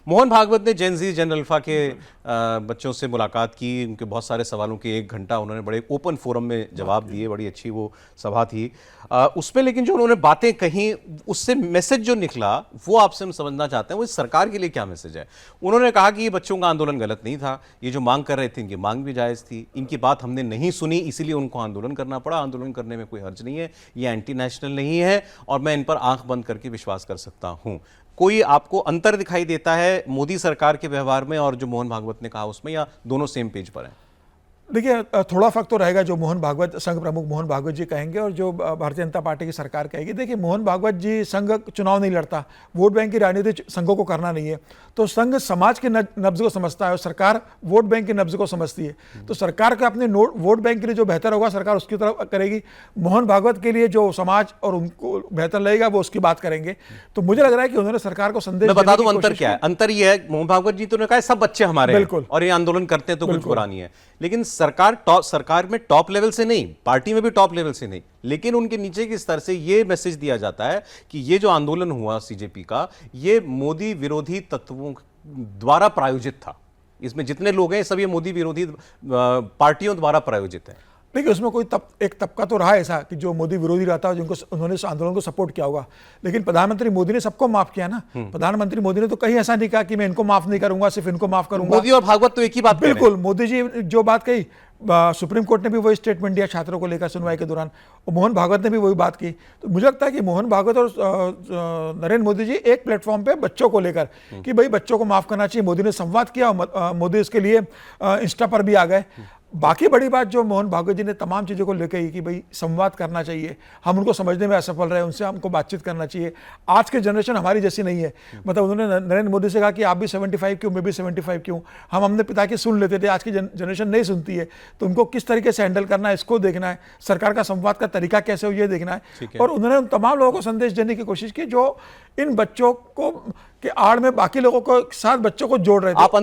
मोहन भागवत ने जेन जी जेन अल्फा के बच्चों से मुलाकात की, उनके बहुत सारे सवालों के 1 घंटा उन्होंने बड़े ओपन फोरम में जवाब दिए, बड़ी अच्छी वो सभा थी। उसमें लेकिन जो उन्होंने बातें कही उससे मैसेज जो निकला वो आपसे हम समझना चाहते हैं, वो इस सरकार के लिए क्या मैसेज है। उन्होंने कहा कि ये बच्चों का आंदोलन गलत नहीं था, ये जो मांग कर रहे थे इनकी मांग भी जायज़ थी, इनकी बात हमने नहीं सुनी इसीलिए उनको आंदोलन करना पड़ा, आंदोलन करने में कोई हर्ज नहीं है, ये एंटी नेशनल नहीं है और मैं इन पर आंख बंद करके विश्वास कर सकता हूं। कोई आपको अंतर दिखाई देता है मोदी सरकार के व्यवहार में और जो मोहन भागवत ने कहा उसमें, या दोनों सेम पेज पर हैं? देखिए, थोड़ा फर्क तो रहेगा जो मोहन भागवत संघ प्रमुख मोहन भागवत जी कहेंगे और जो भारतीय जनता पार्टी की सरकार कहेगी। देखिए, मोहन भागवत जी संघ चुनाव नहीं लड़ता, वोट बैंक की राजनीति संघों को करना नहीं है, तो संघ समाज के नब्ज को समझता है और सरकार वोट बैंक के नब्ज को समझती है। तो सरकार का अपने वोट बैंक के लिए जो बेहतर होगा सरकार उसकी तरफ करेगी, मोहन भागवत के लिए जो समाज और उनको बेहतर लगेगा वो उसकी बात करेंगे। तो मुझे लग रहा है कि उन्होंने सरकार को संदेश, मैं बता दूं अंतर क्या है। अंतर यह है, मोहन भागवत जी तो ने कहा सब बच्चे हमारे हैं और ये आंदोलन करते हैं तो कुछ बुरा नहीं है, लेकिन सरकार में टॉप लेवल से नहीं, पार्टी में भी टॉप लेवल से नहीं, लेकिन उनके नीचे के स्तर से यह मैसेज दिया जाता है कि ये जो आंदोलन हुआ सीजेपी का, ये मोदी विरोधी तत्वों द्वारा प्रायोजित था। इसमें जितने लोग हैं सब ये मोदी विरोधी पार्टियों द्वारा प्रायोजित है। देखिए, उसमें कोई एक तबका तो रहा ऐसा कि जो मोदी विरोधी रहता है, जिनको उन्होंने इस आंदोलन को सपोर्ट किया होगा, लेकिन प्रधानमंत्री मोदी ने सबको माफ किया ना। प्रधानमंत्री मोदी ने तो कहीं ऐसा नहीं कहा कि मैं इनको माफ नहीं करूंगा, सिर्फ इनको माफ करूंगा। मोदी और भागवत तो एक ही बात, बिल्कुल। मोदी जी जो बात कही, सुप्रीम कोर्ट ने भी वही स्टेटमेंट दिया छात्रों को लेकर सुनवाई के दौरान, और मोहन भागवत ने भी वही बात की। तो मुझे लगता है कि मोहन भागवत और नरेंद्र मोदी जी एक प्लेटफॉर्म पे बच्चों को लेकर कि भाई बच्चों को माफ करना चाहिए, मोदी ने संवाद किया और मोदी इसके लिए इंस्टा पर भी आ गए। बाकी बड़ी बात जो मोहन भागवत जी ने तमाम चीज़ों को लेकर ही कि भाई संवाद करना चाहिए, हम उनको समझने में असफल रहे, उनसे हमको बातचीत करना चाहिए। आज की जनरेशन हमारी जैसी नहीं है, मतलब उन्होंने नरेंद्र मोदी से कहा कि आप भी 75 क्यों, मैं भी 75 क्यों, हम अपने पिता की सुन लेते थे, आज की जनरेशन नहीं सुनती है। तो उनको किस तरीके से हैंडल करना है इसको देखना है, सरकार का संवाद का तरीका कैसे हो ये देखना है। और उन्होंने उन तमाम लोगों को संदेश देने की कोशिश की जो इन बच्चों को के आड़ में बाकी लोगों को साथ बच्चों को जोड़ रहे थे। आप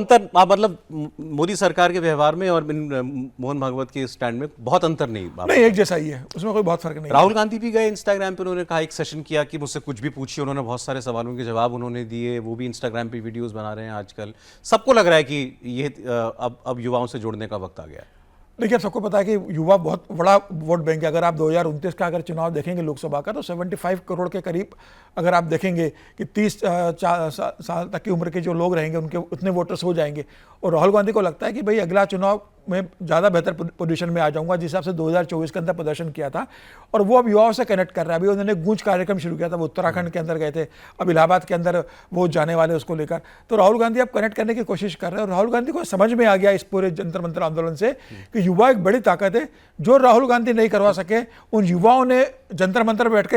मतलब मोदी सरकार के व्यवहार में और मोहन भागवत के स्टैंड में बहुत अंतर नहीं एक जैसा ही है, उसमें कोई बहुत फर्क नहीं। राहुल गांधी भी गए इंस्टाग्राम पे, उन्होंने कहा, एक सेशन किया कि मुझसे कुछ भी पूछिए, उन्होंने बहुत सारे सवालों के जवाब उन्होंने दिए, वो भी इंस्टाग्राम पे वीडियोस बना रहे हैं आजकल। सबको लग रहा है कि ये अब युवाओं से जोड़ने का वक्त आ गया है। देखिए, सबको पता है कि युवा बहुत बड़ा वोट बैंक है। अगर आप 2029 का अगर चुनाव देखेंगे लोकसभा का, तो 75 करोड़ के करीब अगर आप देखेंगे कि 30 साल तक की उम्र के जो लोग रहेंगे उनके उतने वोटर्स हो जाएंगे। और राहुल गांधी को लगता है कि भाई अगला चुनाव में ज़्यादा बेहतर पोजीशन में आ जाऊंगा, जिस हिसाब से 2024 के अंदर प्रदर्शन किया था, और वो अब युवाओं से कनेक्ट कर रहा है। अभी उन्होंने गूंज कार्यक्रम शुरू किया था, वो उत्तराखंड के अंदर गए थे, अब इलाहाबाद के अंदर वो जाने वाले उसको लेकर। तो राहुल गांधी अब कनेक्ट करने की कोशिश कर रहे हैं और राहुल गांधी को समझ में आ गया इस पूरे जंतर मंतर आंदोलन से कि युवा एक बड़ी ताकत है। जो राहुल गांधी नहीं करवा सके, उन युवाओं ने जंतर मंतर बैठ के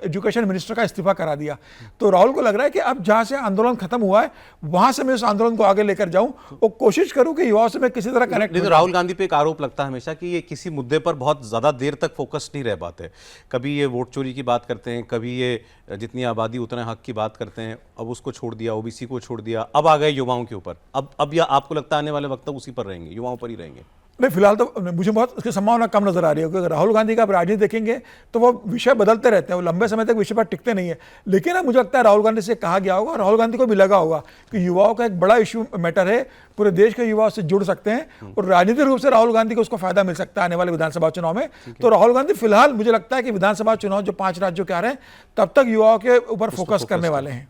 एजुकेशन मिनिस्टर का इस्तीफा करा दिया। तो राहुल को लग रहा है कि अब जहां से आंदोलन खत्म हुआ है वहां से मैं उस आंदोलन को आगे लेकर जाऊं और कोशिश करूं कि युवाओं से मैं किसी तरह कनेक्ट। तो राहुल गांधी पे एक आरोप लगता है हमेशा कि ये किसी मुद्दे पर बहुत ज्यादा देर तक फोकस नहीं रह पाते। कभी ये वोट चोरी की बात करते हैं, कभी ये जितनी आबादी उतने हक की बात करते हैं, अब उसको छोड़ दिया, ओबीसी को छोड़ दिया, अब आ गए युवाओं के ऊपर। अब या आपको लगता है आने वाले वक्त तक उसी पर रहेंगे, युवाओं पर ही रहेंगे? नहीं, फिलहाल तो मुझे बहुत उसकी संभावना कम नजर आ रही है, क्योंकि राहुल गांधी का आप राजनीति देखेंगे तो वो विषय बदलते रहते हैं, वो लंबे समय तक विषय पर टिकते नहीं है। लेकिन अब मुझे लगता है राहुल गांधी से कहा गया होगा, राहुल गांधी को भी लगा होगा कि युवाओं का एक बड़ा इशू मैटर है, पूरे देश के युवाओं से जुड़ सकते हैं और राजनीतिक रूप से राहुल गांधी को उसको फायदा मिल सकता है आने वाले विधानसभा चुनाव में। तो राहुल गांधी फिलहाल मुझे लगता है कि विधानसभा चुनाव जो 5 राज्यों के आ रहे हैं तब तक युवाओं के ऊपर फोकस करने वाले हैं।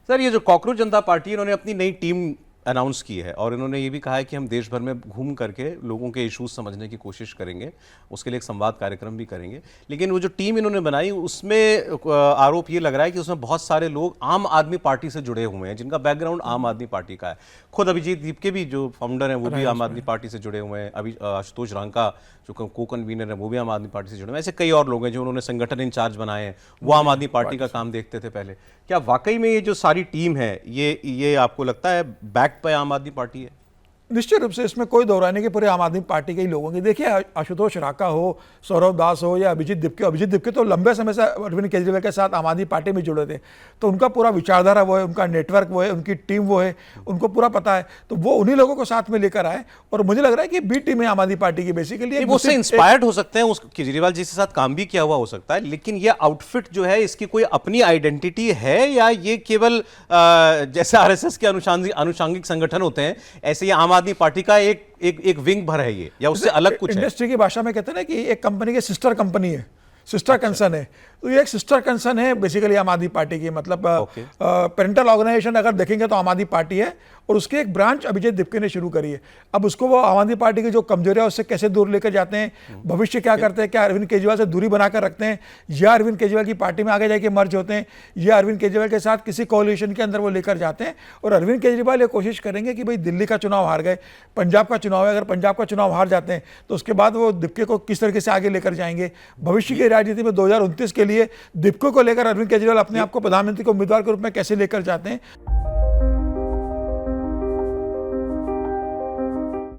सर, ये जो कॉकरोच जनता पार्टी, इन्होंने अपनी नई टीम अनाउंस की है और इन्होंने ये भी कहा है कि हम देश भर में घूम करके लोगों के इश्यूज समझने की कोशिश करेंगे, उसके लिए एक संवाद कार्यक्रम भी करेंगे। लेकिन वो जो टीम इन्होंने बनाई उसमें आरोप ये लग रहा है कि उसमें बहुत सारे लोग आम आदमी पार्टी से जुड़े हुए हैं, जिनका बैकग्राउंड आम आदमी पार्टी का है। खुद अभिजीत दीप के भी जो फाउंडर हैं वो भी आम आदमी पार्टी से जुड़े हुए हैं, अभी आशुतोष रांका जो को कन्वीनर है वो भी आम आदमी पार्टी से जुड़े हुए हैं। ऐसे कई और लोग हैं जो उन्होंने संगठन इंचार्ज बनाए हैं, वो आम आदमी पार्टी का काम देखते थे पहले। क्या वाकई में ये जो सारी टीम है ये आपको लगता है बैक पे आम आदमी पार्टी है? निश्चित रूप से इसमें कोई दोहराने के पूरे आम आदमी पार्टी के ही लोगों की। देखिए, आशुतोष राका हो, सौरभ दास हो या अभिजीत दिप्के तो लंबे समय से अरविंद केजरीवाल के साथ आम आदमी पार्टी में जुड़े थे, तो उनका पूरा विचारधारा वो है, उनका नेटवर्क वो है, उनकी टीम वो है, उनको पूरा पता है, तो वो उन्हीं लोगों को साथ में लेकर आए। और मुझे लग रहा है कि बी टीम है आम आदमी पार्टी की बेसिकली। वो उससे इंस्पायर्ड हो सकते हैं, उस केजरीवाल जी के साथ काम भी किया हुआ हो सकता है, लेकिन ये आउटफिट जो है इसकी कोई अपनी आइडेंटिटी है या ये केवल जैसे आरएसएस के अनुषांगिक संगठन होते हैं ऐसे ये आम आदमी पार्टी का एक विंग भर है ये, या उससे अलग कुछ है? इंडस्ट्री की भाषा में कहते हैं ना कि एक कंपनी की सिस्टर कंपनी है, सिस्टर कंसर्न है, तो ये एक सिस्टर कंसर्न है बेसिकली आम आदमी पार्टी की। मतलब पेरेंटल ऑर्गेनाइजेशन अगर देखेंगे तो आम आदमी पार्टी है, और उसकी एक ब्रांच अभिजीत दिप्के ने शुरू करी है। अब उसको वो आम आदमी पार्टी की जो कमजोरियां उससे कैसे दूर लेकर जाते हैं, भविष्य क्या करते हैं, क्या अरविंद केजरीवाल से दूरी बनाकर रखते हैं, या अरविंद केजरीवाल की पार्टी में आगे जाके मर्ज होते हैं, या अरविंद केजरीवाल के साथ किसी कोalition के अंदर वो लेकर जाते हैं। और अरविंद केजरीवाल ये कोशिश करेंगे कि भाई दिल्ली का चुनाव हार गए, पंजाब का चुनाव है, अगर पंजाब का चुनाव हार जाते हैं तो उसके बाद वो दिप्के को किस तरीके से आगे लेकर जाएंगे। भविष्य की राजनीति में 2029 के लिए दिप्के को लेकर अरविंद केजरीवाल अपने आप को प्रधानमंत्री के उम्मीदवार के रूप में कैसे लेकर जाते हैं।